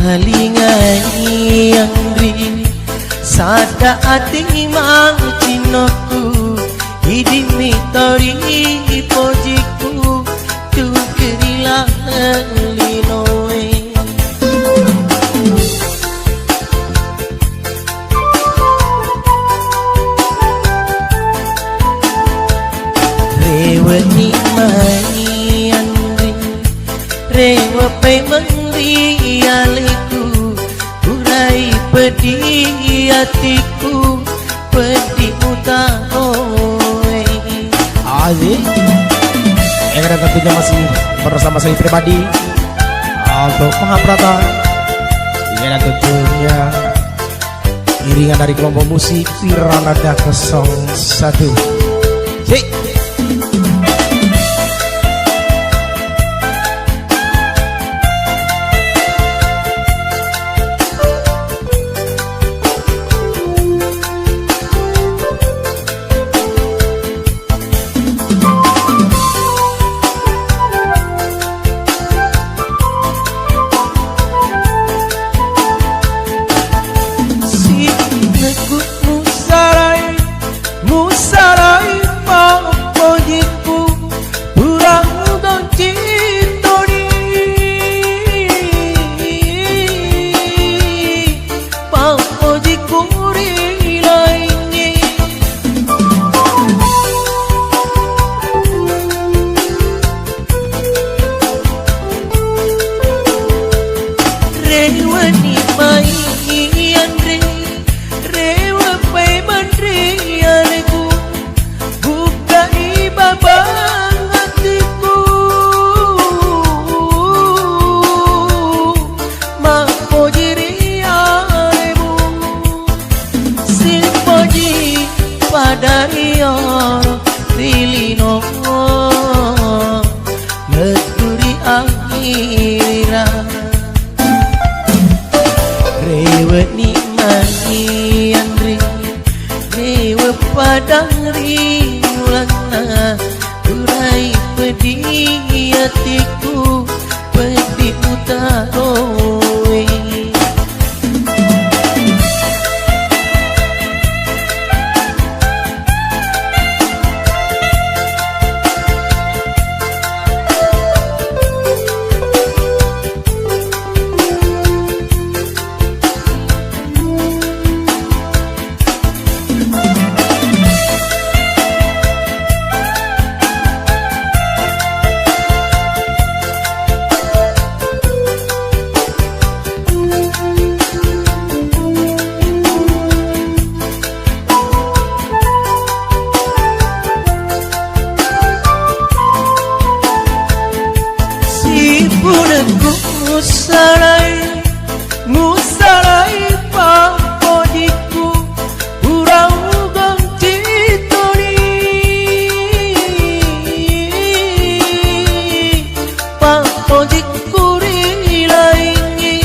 Halingani angri sada ati mang cinoku hidimi tori pojiku tu kerilah linoe rewe ni mai angri rewe pe mangri aliku urai pedih hatiku pedih utahoe Aziz yang ada tentunya masih bersama saya pribadi Aldo Mahaprata yang ada tentunya iringan dari kelompok musik Piranada 01 Cik Dario Rilino Meturi akhira Rewe ni mani andri Rewe padang riulana Urai pedih hatiku pedih utaroe Musarai pampodiku urau ganti tori pampodiku rilaingi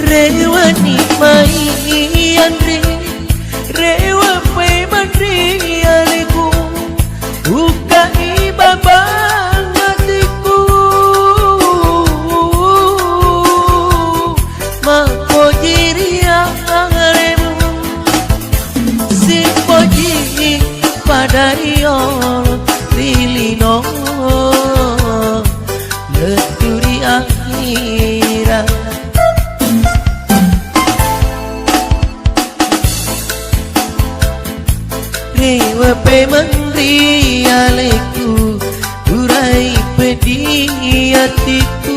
rewa ni mai andri rewa pe mandri aliku bukai babang hatiku mako jiria angaremu si poji padario rilino leturi akhira rewe pe menteri aleku urai pedih hatiku